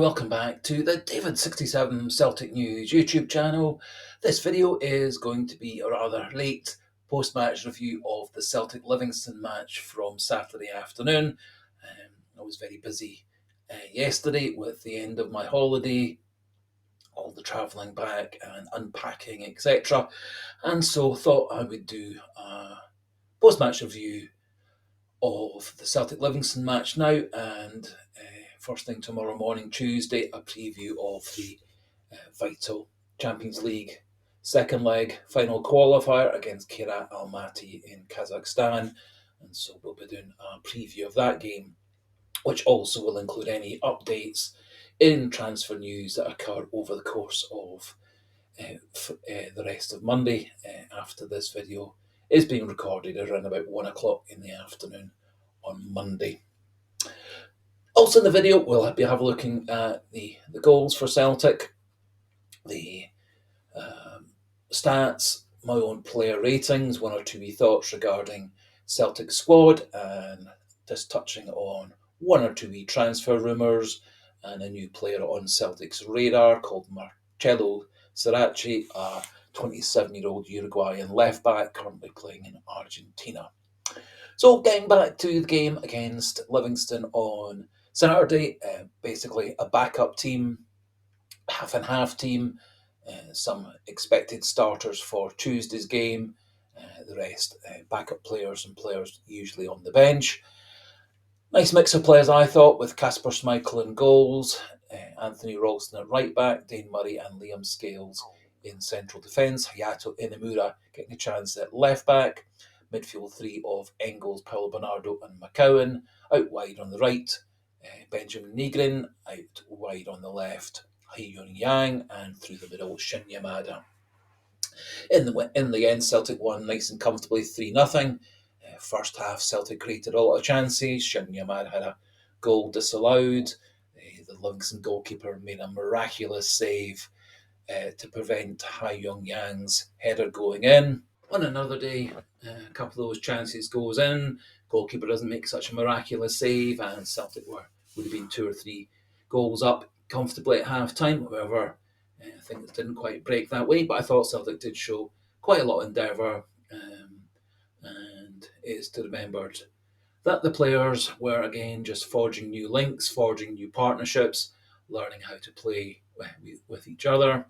welcome back to the David67 Celtic News YouTube channel. This video is going to be a rather late post-match review of the Celtic Livingston match from Saturday afternoon. I was very busy yesterday with the end of my holiday, all the travelling back and unpacking, etc. And so thought I would do a post-match review of the Celtic Livingston match now, and first thing tomorrow morning, Tuesday, a preview of the vital Champions League second leg final qualifier against Almaty in Kazakhstan. And so we'll be doing a preview of that game, which also will include any updates in transfer news that occur over the course of the rest of Monday after this video is being recorded around about 1 o'clock in the afternoon on Monday. Also in the video, we'll be looking at the goals for Celtic, the stats, my own player ratings, one or two wee thoughts regarding Celtic's squad, and just touching on one or two wee transfer rumours and a new player on Celtic's radar called Marcelo Saracchi, a 27-year-old Uruguayan left-back currently playing in Argentina. So getting back to the game against Livingston on Saturday, basically a backup team, half and half team, some expected starters for Tuesday's game, the rest backup players and players usually on the bench. Nice mix of players, I thought, with Kasper Schmeichel in goals, Anthony Ralston at right back, Dane Murray and Liam Scales in central defence, Hayato Inamura getting a chance at left back, midfield three of Engels, Paulo Bernardo and McCowan, out wide on the right, Benjamin Nigrin, out wide on the left, Hae-Yun Yang, and through the middle, Shin Yamada. In the end, Celtic won nice and comfortably 3-0. First half, Celtic created a lot of chances. Shin Yamada had a goal disallowed. The Livingston goalkeeper made a miraculous save to prevent Hae-Yun Yang's header going in. On another day, a couple of those chances goes in. Goalkeeper doesn't make such a miraculous save, and Celtic would have been 2 or 3 goals up comfortably at half time. However, things didn't quite break that way, but I thought Celtic did show quite a lot of endeavour, and it is to be remembered that the players were again just forging new links, forging new partnerships, learning how to play with each other,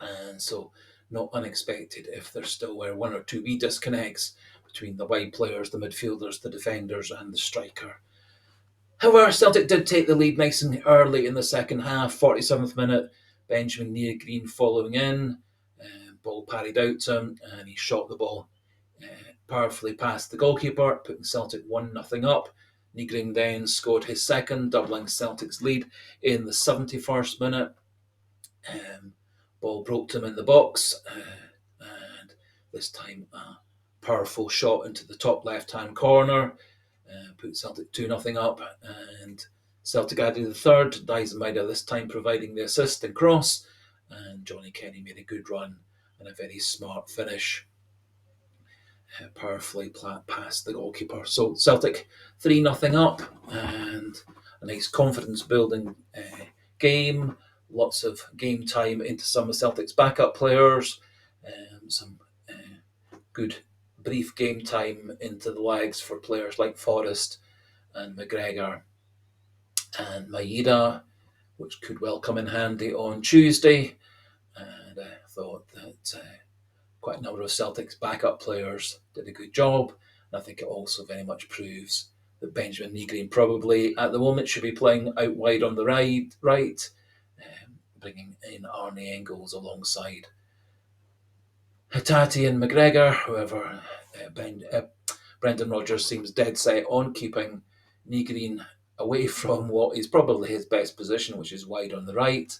and so not unexpected if there still were 1 or 2 wee disconnects between the wide players, the midfielders, the defenders and the striker. However, Celtic did take the lead nice and early in the second half. 47th minute, Benjamin Nigrin following in, ball parried out to him, and he shot the ball powerfully past the goalkeeper, putting Celtic 1-0 up. Nigrin then scored his second, doubling Celtic's lead in the 71st minute. Ball broke to him in the box, and this time a powerful shot into the top left-hand corner put Celtic 2-0 up, and Celtic added the third. Dijsselmeyer this time providing the assist and cross, and Johnny Kenny made a good run and a very smart finish, powerfully past the goalkeeper. So Celtic 3-0 up, and a nice confidence-building game. Lots of game time into some of Celtic's backup players, some good brief game time into the legs for players like Forrest and McGregor and Maeda, which could well come in handy on Tuesday. And I thought that quite a number of Celtic's backup players did a good job. And I think it also very much proves that Benjamin Nigrin probably at the moment should be playing out wide on the right, bringing in Arne Engels alongside Hatate and McGregor. However, Brendan Rodgers seems dead set on keeping Nigrin away from what is probably his best position, which is wide on the right,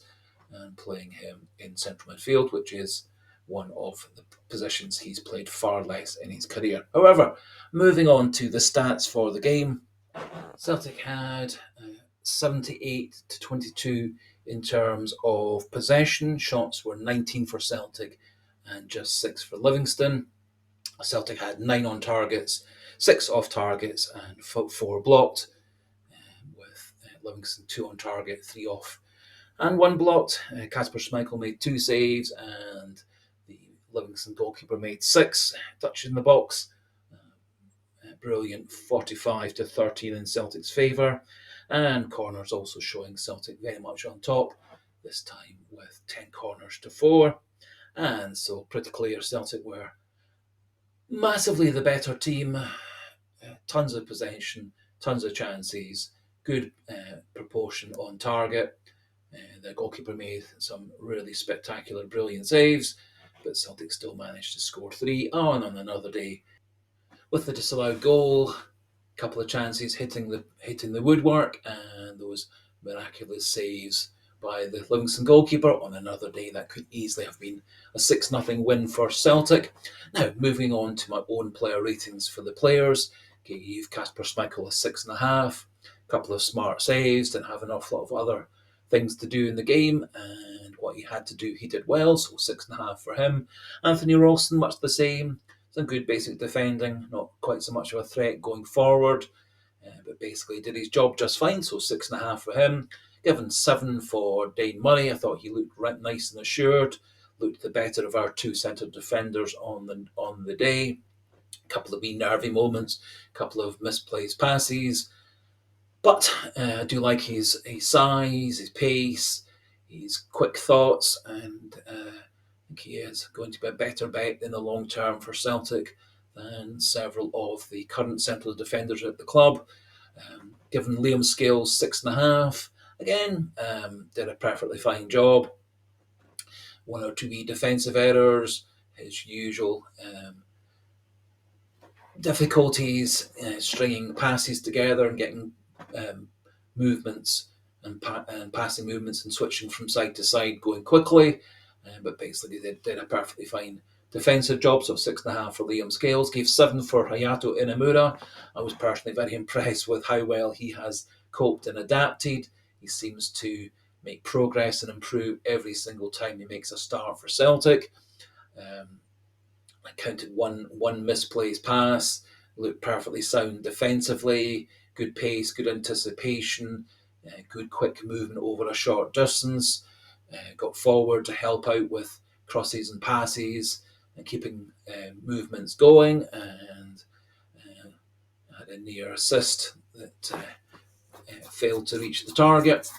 and playing him in central midfield, which is one of the positions he's played far less in his career. However, moving on to the stats for the game, Celtic had 78-22 in terms of possession. Shots were 19 for Celtic and just 6 for Livingston. Celtic had 9 on targets, 6 off targets and 4 blocked, with Livingston 2 on target, 3 off and one blocked. Kasper Schmeichel made 2 saves, and the Livingston goalkeeper made 6 touching the box. Brilliant 45-13 in Celtic's favour, and corners also showing Celtic very much on top, this time with 10 corners to 4. And so pretty clear Celtic were massively the better team, tons of possession, tons of chances, good proportion on target. The goalkeeper made some really spectacular, brilliant saves, but Celtic still managed to score 3 on another day with the disallowed goal. Couple of chances hitting the woodwork, and those miraculous saves by the Livingston goalkeeper on another day that could easily have been a 6-0 win for Celtic. Now, moving on to my own player ratings for the players, gave Kasper Schmeichel a 6.5. A couple of smart saves, didn't have an awful lot of other things to do in the game, and what he had to do, he did well, so 6.5 for him. Anthony Ralston, much the same. Some good basic defending, not quite so much of a threat going forward, but basically did his job just fine, so 6.5 for him. Given 7 for Dane Murray. I thought he looked right nice and assured, looked the better of our 2 centre defenders on the day. A couple of wee nervy moments, a couple of misplaced passes, but I do like his size, his pace, his quick thoughts, and I think he is going to be a better bet in the long term for Celtic than several of the current central defenders at the club. Given Liam Scales 6.5, again, did a perfectly fine job. 1 or 2 wee defensive errors, his usual difficulties stringing passes together and getting movements and passing movements and switching from side to side going quickly. But basically, they did a perfectly fine defensive job. So 6.5 for Liam Scales. Gave 7 for Hayato Inamura. I was personally very impressed with how well he has coped and adapted. He seems to make progress and improve every single time he makes a start for Celtic. I counted one misplaced pass, looked perfectly sound defensively, good pace, good anticipation, good quick movement over a short distance, got forward to help out with crosses and passes, and keeping movements going, and had a near assist that failed to reach the target.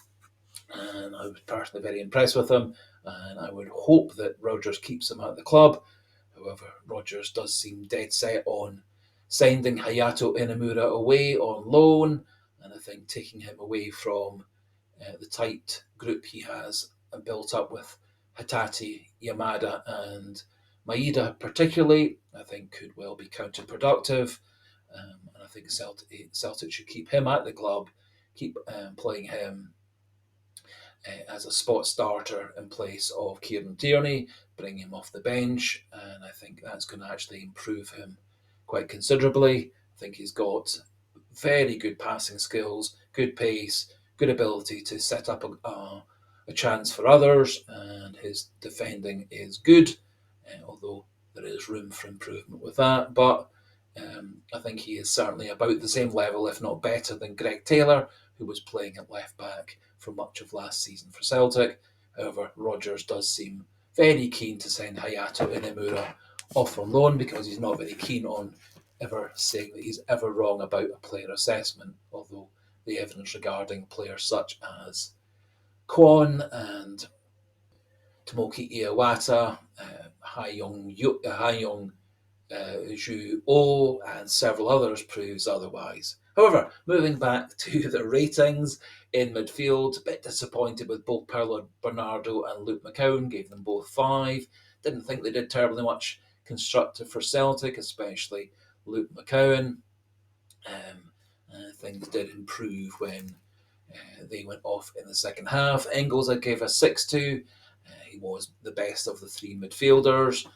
And I was personally very impressed with him, and I would hope that Rodgers keeps him at the club. However, Rodgers does seem dead set on sending Hayato Inamura away on loan, and I think taking him away from the tight group he has built up with Hatate, Yamada, and Maeda particularly, I think could well be counterproductive. And I think Celtic should keep him at the club, keep playing him as a spot starter in place of Kieran Tierney, bring him off the bench, and I think that's going to actually improve him quite considerably. I think he's got very good passing skills, good pace, good ability to set up a chance for others, and his defending is good, although there is room for improvement with that. But I think he is certainly about the same level, if not better, than Greg Taylor, who was playing at left back for much of last season for Celtic. However, Rodgers does seem very keen to send Hayato Inamura off on loan because he's not very keen on ever saying that he's ever wrong about a player assessment, although the evidence regarding players such as Kwon and Tomoki Iwata, Haiyong Zhu O, and several others proves otherwise. However, moving back to the ratings in midfield, a bit disappointed with both Paolo Bernardo and Luke McCowan, gave them both 5. Didn't think they did terribly much constructive for Celtic, especially Luke McCowan. Things did improve when they went off in the second half. Engels I gave a 6 to. He was the best of the 3 midfielders.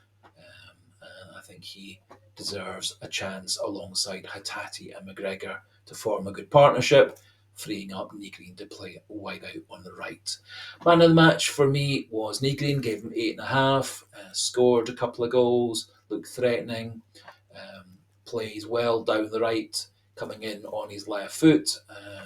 And I think he deserves a chance alongside Hatate and McGregor to form a good partnership, freeing up Negrin to play wide out on the right. Man of the match for me was Negrin, gave him 8.5, scored a couple of goals, looked threatening, plays well down the right, coming in on his left foot,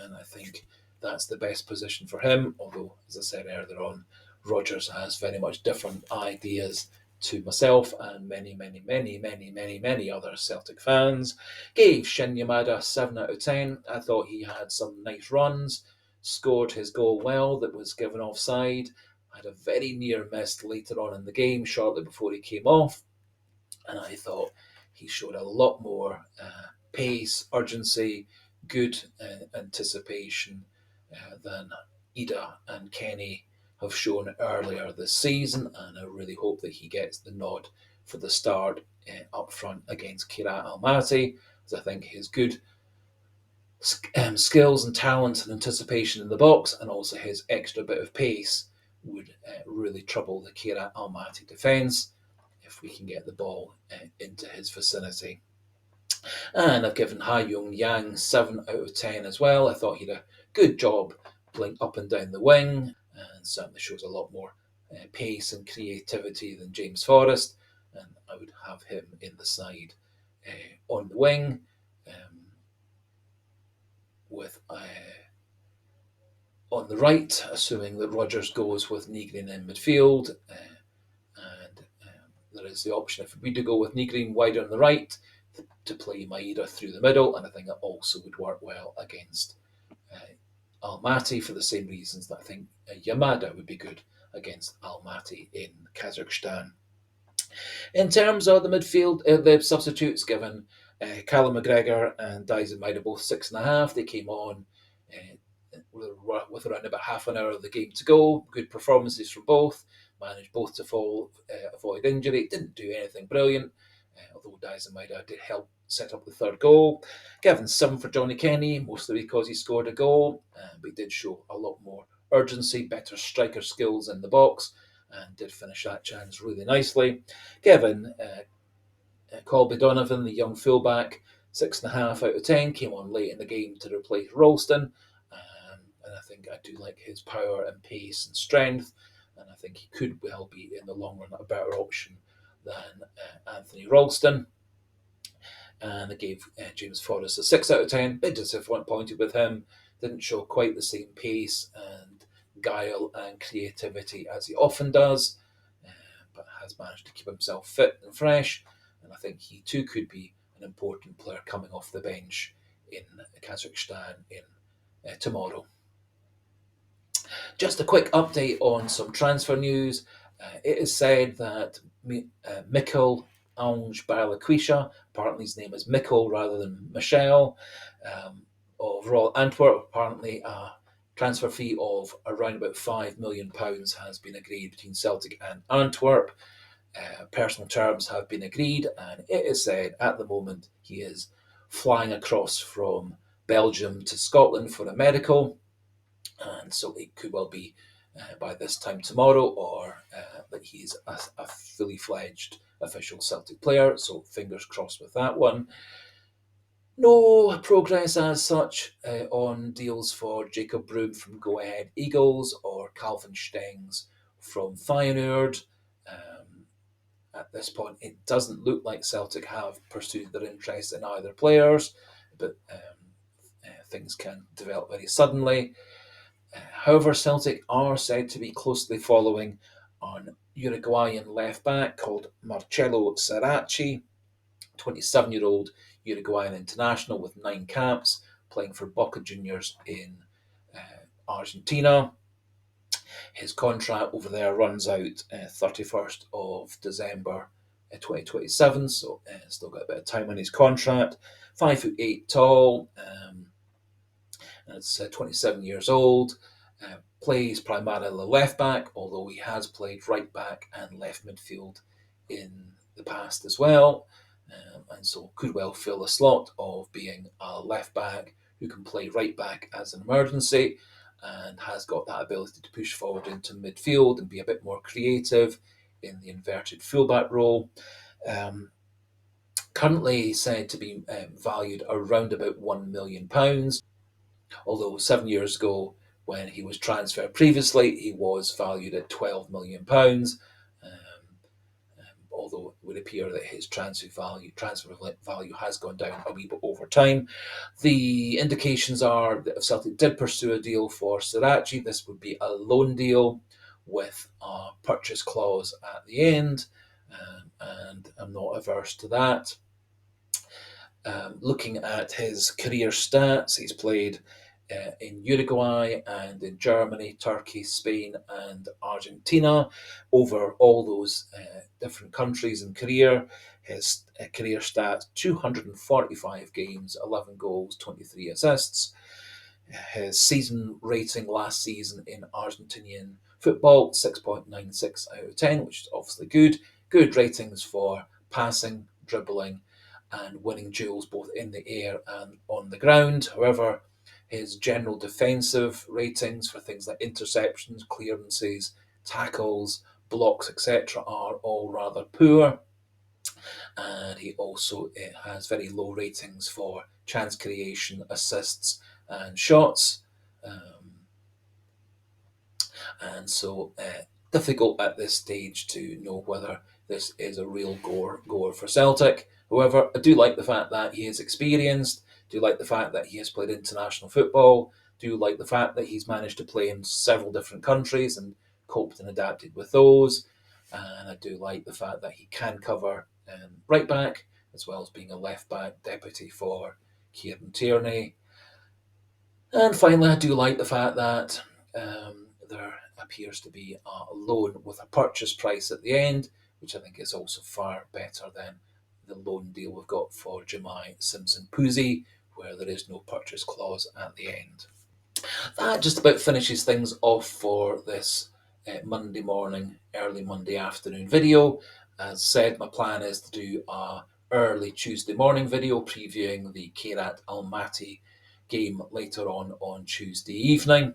and I think that's the best position for him. Although, as I said earlier on, Rodgers has very much different ideas to myself and many, many, many, many, many, many other Celtic fans. Gave Shin Yamada 7 out of 10. I thought he had some nice runs, scored his goal well that was given offside, had a very near miss later on in the game, shortly before he came off. And I thought he showed a lot more pace, urgency, good anticipation than Ida and Kenny have shown earlier this season, and I really hope that he gets the nod for the start up front against Kirat Almaty, as I think his good skills and talent and anticipation in the box, and also his extra bit of pace, would really trouble the Kirat Almaty defence if we can get the ball into his vicinity. And I've given Ha Young Yang 7 out of 10 as well. I thought he had a good job playing up and down the wing, and certainly shows a lot more pace and creativity than James Forrest. And I would have him in the side on the wing with on the right, assuming that Rodgers goes with Negrin in midfield. And there is the option, if we do go with Negrin wider on the right, to play Maeda through the middle, and I think that also would work well against Almaty for the same reasons that I think Yamada would be good against Almaty in Kazakhstan. In terms of the midfield, the substitutes given Callum McGregor and Dyson Maeda both 6.5. They came on with around about half an hour of the game to go. Good performances from both. Managed both to avoid injury. Didn't do anything brilliant, although Dyson Maeda did help set up the third goal. Given 7 for Johnny Kenny, mostly because he scored a goal, but he did show a lot more urgency, better striker skills in the box, and did finish that chance really nicely. Given Colby Donovan, the young fullback, 6.5 out of 10, came on late in the game to replace Ralston. And I think I do like his power and pace and strength, and I think he could well be in the long run a better option than Anthony Ralston. And I gave James Forrest a 6 out of 10. Bit disappointed with him. Didn't show quite the same pace and guile and creativity as he often does, but has managed to keep himself fit and fresh. And I think he too could be an important player coming off the bench in Kazakhstan in tomorrow. Just a quick update on some transfer news. It is said that Mikkel Ange Balikwisha, apparently his name is Mikkel rather than Michel, of Royal Antwerp, apparently a transfer fee of around about £5 million has been agreed between Celtic and Antwerp. Personal terms have been agreed, and it is said at the moment he is flying across from Belgium to Scotland for a medical, and so it could well be by this time tomorrow, or that he's a fully fledged official Celtic player. So fingers crossed with that one. No progress as such on deals for Jacob Broom from Go Ahead Eagles or Calvin Stengs from Feyenoord. At this point, it doesn't look like Celtic have pursued their interest in either players, but things can develop very suddenly. However, Celtic are said to be closely following on Uruguayan left back called Marcelo Saracchi, 27-year-old Uruguayan international with 9 caps, playing for Boca Juniors in Argentina. His contract over there runs out 31st of December 2027, so still got a bit of time on his contract. 5'8" tall, and it's 27 years old. Plays primarily left back, although he has played right back and left midfield in the past as well. And so could well fill a slot of being a left back who can play right back as an emergency, and has got that ability to push forward into midfield and be a bit more creative in the inverted fullback role. Currently said to be valued around about £1 million, although 7 years ago, when he was transferred previously, he was valued at £12 million. although it would appear that his transfer value has gone down a wee bit over time. The indications are that if Celtic did pursue a deal for Saracchi, this would be a loan deal with a purchase clause at the end, and I'm not averse to that. Looking at his career stats, he's played in Uruguay and in Germany, Turkey, Spain, and Argentina. Over all those different countries in career, his career stats: 245 games, 11 goals, 23 assists. His season rating last season in Argentinian football: 6.96 out of 10, which is obviously good. Good ratings for passing, dribbling, and winning duels both in the air and on the ground. However, his general defensive ratings for things like interceptions, clearances, tackles, blocks, etc., are all rather poor. And he also has very low ratings for chance creation, assists, and shots. And so difficult at this stage to know whether this is a real goer for Celtic. However, I do like the fact that he is experienced, do like the fact that he has played international football, do like the fact that he's managed to play in several different countries and coped and adapted with those. And I do like the fact that he can cover right back, as well as being a left back deputy for Kieran Tierney. And finally, I do like the fact that there appears to be a loan with a purchase price at the end, which I think is also far better than the loan deal we've got for Jemai Simpson Puzzi, where there is no purchase clause at the end. That just about finishes things off for this Monday morning, early Monday afternoon video. As said, my plan is to do a early Tuesday morning video previewing the Tuesday Almaty game later on Tuesday evening.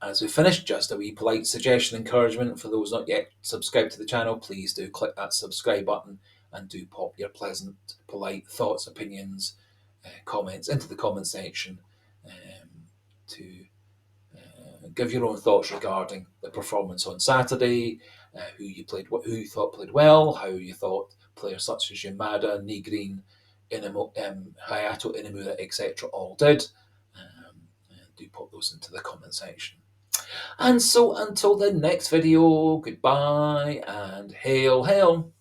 As we finish, just a wee polite suggestion, encouragement for those not yet subscribed to the channel. Please do click that subscribe button and do pop your pleasant, polite thoughts, opinions, comments into the comment section to give your own thoughts regarding the performance on Saturday, who you thought played well, how you thought players such as Yamada, Negrin, Hayato Inamura, etc. all did. Do pop those into the comment section. And so until the next video, goodbye and hail, hail.